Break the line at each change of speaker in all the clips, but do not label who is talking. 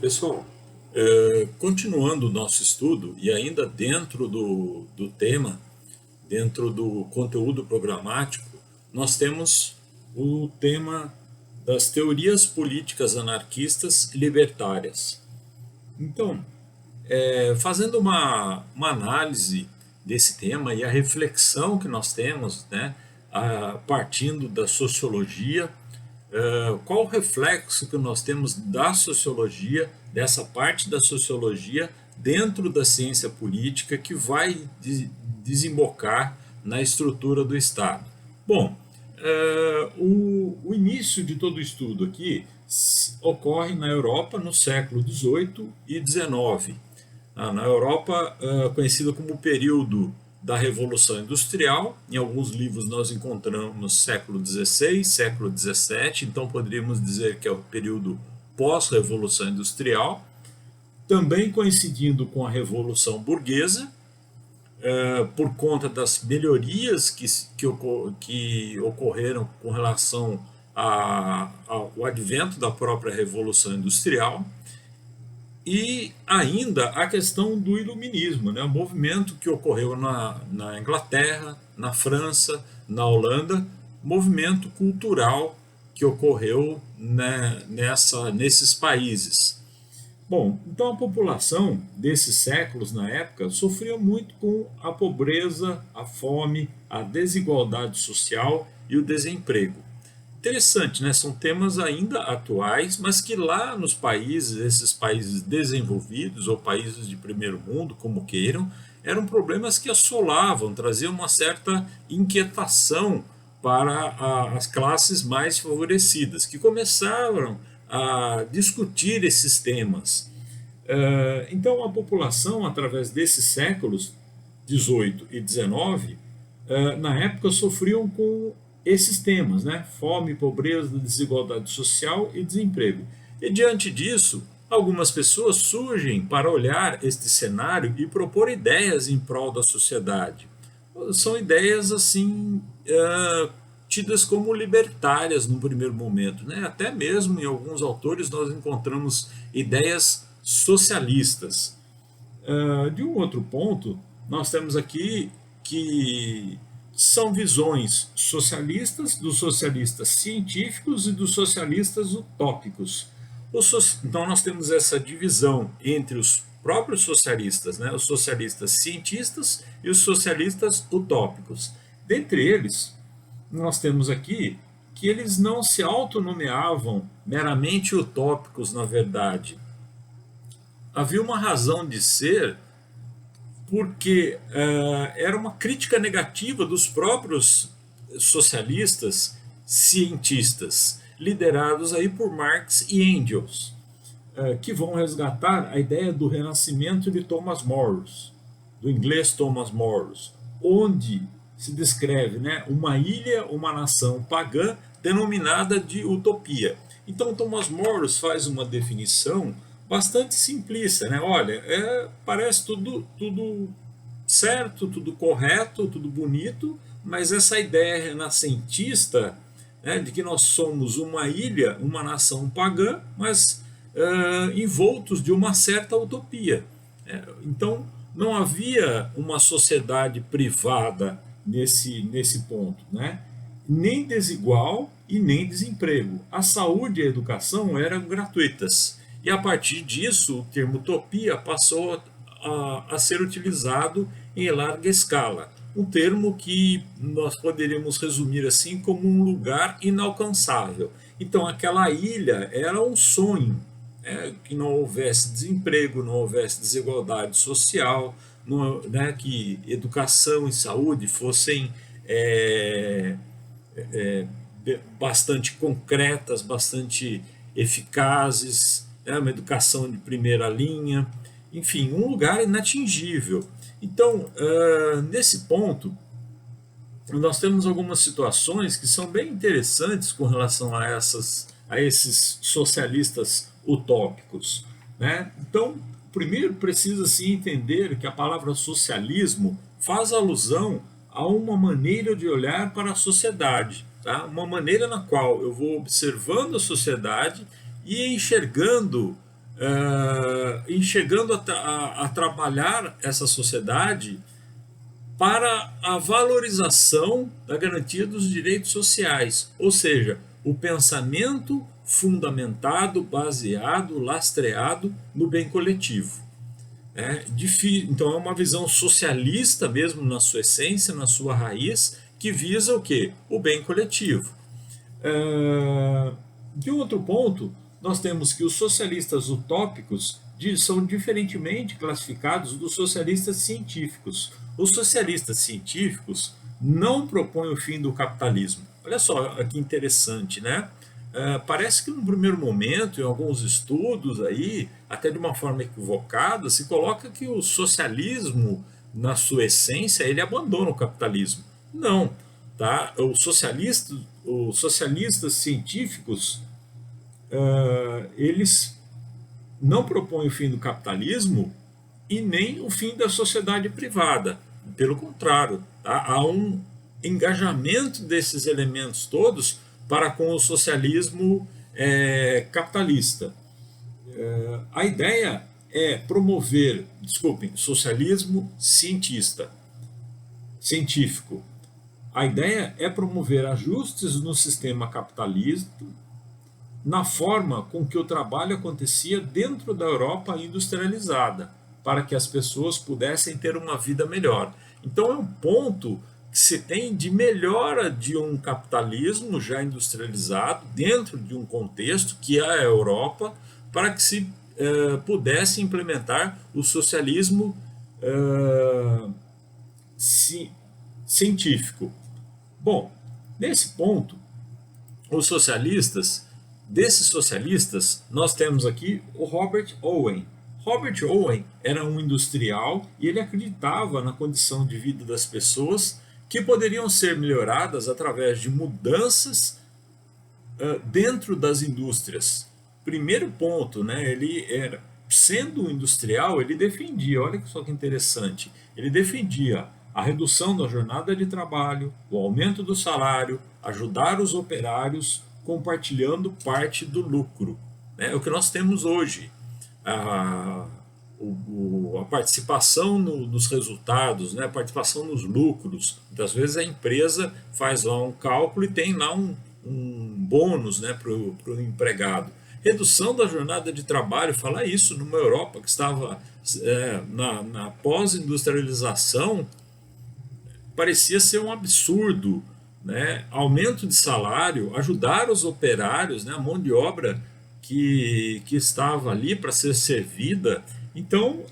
Pessoal, continuando o nosso estudo e ainda dentro do tema, dentro do conteúdo programático, nós temos o tema das teorias políticas anarquistas e libertárias. Então, fazendo uma análise desse tema e a reflexão que nós temos, né, partindo da sociologia, qual o reflexo que nós temos da sociologia, dessa parte da sociologia, dentro da ciência política que vai desembocar na estrutura do Estado. Bom, o início de todo o estudo aqui ocorre na Europa no século XVIII e XIX. Na Europa, conhecida como o período da Revolução Industrial. Em alguns livros nós encontramos século XVI, século XVII, então poderíamos dizer que é o período pós-Revolução Industrial, também coincidindo com a Revolução Burguesa, por conta das melhorias que ocorreram com relação ao advento da própria Revolução Industrial. E ainda a questão do iluminismo, né? O movimento que ocorreu na Inglaterra, na França, na Holanda, movimento cultural que ocorreu, né, nesses países. Bom, então a população desses séculos na época sofria muito com a pobreza, a fome, a desigualdade social e o desemprego. Interessante, né? São temas ainda atuais, mas que lá nos países, esses países desenvolvidos ou países de primeiro mundo, como queiram, eram problemas que assolavam, traziam uma certa inquietação para as classes mais favorecidas, que começaram a discutir esses temas. Então, a população, através desses séculos XVIII e XIX, na época sofriam com esses temas, né? Fome, pobreza, desigualdade social e desemprego. E diante disso, algumas pessoas surgem para olhar este cenário e propor ideias em prol da sociedade. São ideias assim tidas como libertárias no primeiro momento, né? Até mesmo em alguns autores nós encontramos ideias socialistas. De um outro ponto, nós temos aqui que são visões socialistas, dos socialistas científicos e dos socialistas utópicos. Então nós temos essa divisão entre os próprios socialistas, né, os socialistas cientistas e os socialistas utópicos. Dentre eles, nós temos aqui que eles não se autonomeavam meramente utópicos, na verdade. Havia uma razão de ser, porque era uma crítica negativa dos próprios socialistas cientistas, liderados aí por Marx e Engels, que vão resgatar a ideia do renascimento de Thomas More, do inglês Thomas More, onde se descreve, né, uma ilha, uma nação pagã denominada de utopia. Então Thomas More faz uma definição bastante simplista, né? Olha, parece tudo certo, tudo correto, tudo bonito, mas essa ideia renascentista, né, de que nós somos uma ilha, uma nação pagã, mas envoltos de uma certa utopia. Então, não havia uma sociedade privada nesse ponto, né? Nem desigual e nem desemprego. A saúde e a educação eram gratuitas. E a partir disso, o termo utopia passou a ser utilizado em larga escala. Um termo que nós poderíamos resumir assim como um lugar inalcançável. Então, aquela ilha era um sonho, que não houvesse desemprego, não houvesse desigualdade social, não, né, que educação e saúde fossem bastante concretas, bastante eficazes, uma educação de primeira linha, enfim, um lugar inatingível. Então, nesse ponto, nós temos algumas situações que são bem interessantes com relação a esses socialistas utópicos, né? Então, primeiro precisa-se entender que a palavra socialismo faz alusão a uma maneira de olhar para a sociedade, tá? Uma maneira na qual eu vou observando a sociedade e enxergando e chegando a trabalhar essa sociedade para a valorização da garantia dos direitos sociais, ou seja, o pensamento fundamentado, baseado, lastreado no bem coletivo. Então é uma visão socialista mesmo na sua essência, na sua raiz, que visa o quê? O bem coletivo. De outro ponto, nós temos que os socialistas utópicos são diferentemente classificados dos socialistas científicos. Os socialistas científicos não propõem o fim do capitalismo. Olha só que interessante, né? Parece que no primeiro momento, em alguns estudos aí, até de uma forma equivocada, se coloca que o socialismo, na sua essência, ele abandona o capitalismo. Não, tá? Os socialistas científicos, eles não propõem o fim do capitalismo e nem o fim da sociedade privada. Pelo contrário, tá? Há um engajamento desses elementos todos para com o socialismo capitalista. A ideia é promover, socialismo científico. A ideia é promover ajustes no sistema capitalista na forma com que o trabalho acontecia dentro da Europa industrializada, para que as pessoas pudessem ter uma vida melhor. Então é um ponto que se tem de melhora de um capitalismo já industrializado dentro de um contexto que é a Europa, para que se pudesse implementar o socialismo científico. Bom, nesse ponto, desses socialistas, nós temos aqui o Robert Owen. Robert Owen era um industrial e ele acreditava na condição de vida das pessoas que poderiam ser melhoradas através de mudanças dentro das indústrias. Primeiro ponto, né, ele era, sendo um industrial, ele defendia, olha só que interessante, ele defendia a redução da jornada de trabalho, o aumento do salário, ajudar os operários compartilhando parte do lucro. É o que nós temos hoje. A participação nos resultados, né, a participação nos lucros. Muitas vezes a empresa faz lá um cálculo e tem lá um bônus, né, para o empregado. Redução da jornada de trabalho, falar isso numa Europa que estava na pós-industrialização, parecia ser um absurdo, né? Aumento de salário, ajudar os operários, né, a mão de obra que estava ali para ser servida. Então,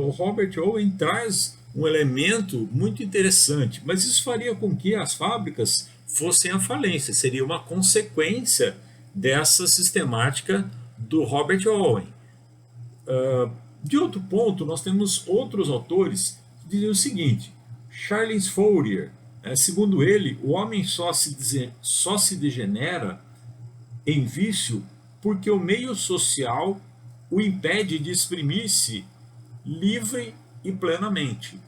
o Robert Owen traz um elemento muito interessante, mas isso faria com que as fábricas fossem à falência, seria uma consequência dessa sistemática do Robert Owen. De outro ponto, nós temos outros autores que dizem o seguinte: Charles Fourier, segundo ele, o homem só se degenera em vício porque o meio social o impede de exprimir-se livre e plenamente.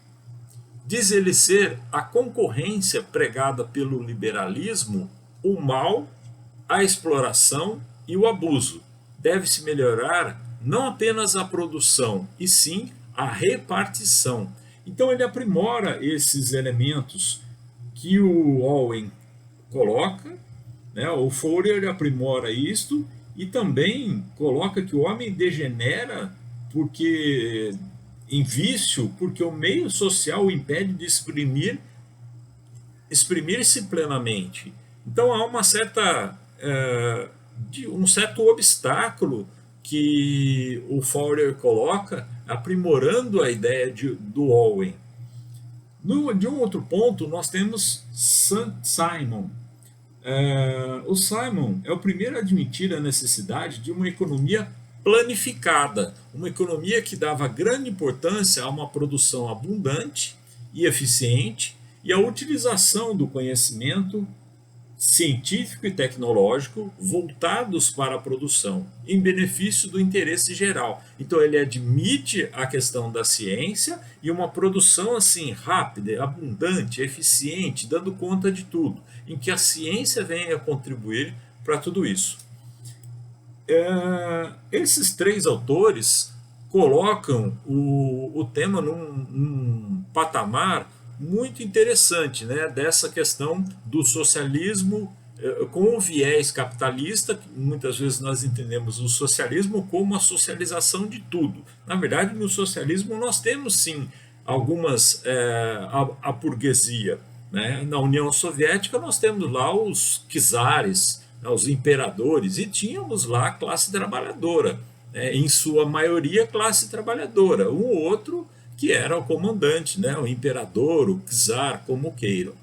Diz ele ser a concorrência pregada pelo liberalismo, o mal, a exploração e o abuso. Deve-se melhorar não apenas a produção, e sim a repartição. Então ele aprimora esses elementos que o Owen coloca, né? O Fourier aprimora isto e também coloca que o homem degenera em vício, porque o meio social o impede de exprimir-se plenamente. Então há um certo obstáculo que o Fourier coloca, aprimorando a ideia do Owen. De um outro ponto, nós temos Saint-Simon. O Simon é o primeiro a admitir a necessidade de uma economia planificada, uma economia que dava grande importância a uma produção abundante e eficiente e a utilização do conhecimento científico e tecnológico voltados para a produção, em benefício do interesse geral. Então ele admite a questão da ciência e uma produção assim rápida, abundante, eficiente, dando conta de tudo, em que a ciência venha a contribuir para tudo isso. Esses três autores colocam o tema num patamar muito interessante, né, dessa questão do socialismo com o viés capitalista. Muitas vezes nós entendemos o socialismo como a socialização de tudo. Na verdade, no socialismo nós temos sim algumas a burguesia, né? Na União Soviética nós temos lá os czares, né, os imperadores, e tínhamos lá a classe trabalhadora, né, em sua maioria classe trabalhadora, um ou outro que era o comandante, né, o imperador, o czar, como queiram.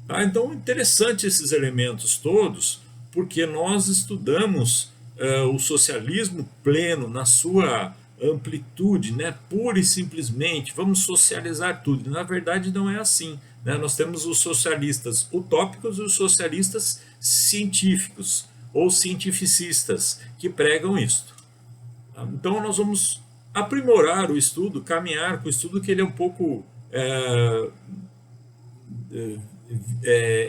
Tá? Então, interessante esses elementos todos, porque nós estudamos o socialismo pleno na sua amplitude, né? Pura e simplesmente, vamos socializar tudo. Na verdade, não é assim. Né? Nós temos os socialistas utópicos e os socialistas científicos ou cientificistas que pregam isto. Tá? Então, nós vamos aprimorar o estudo, caminhar com o estudo, que ele é um pouco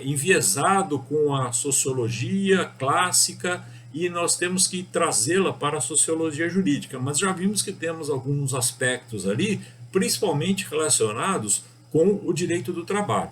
enviesado com a sociologia clássica, e nós temos que trazê-la para a sociologia jurídica, mas já vimos que temos alguns aspectos ali, principalmente relacionados com o direito do trabalho.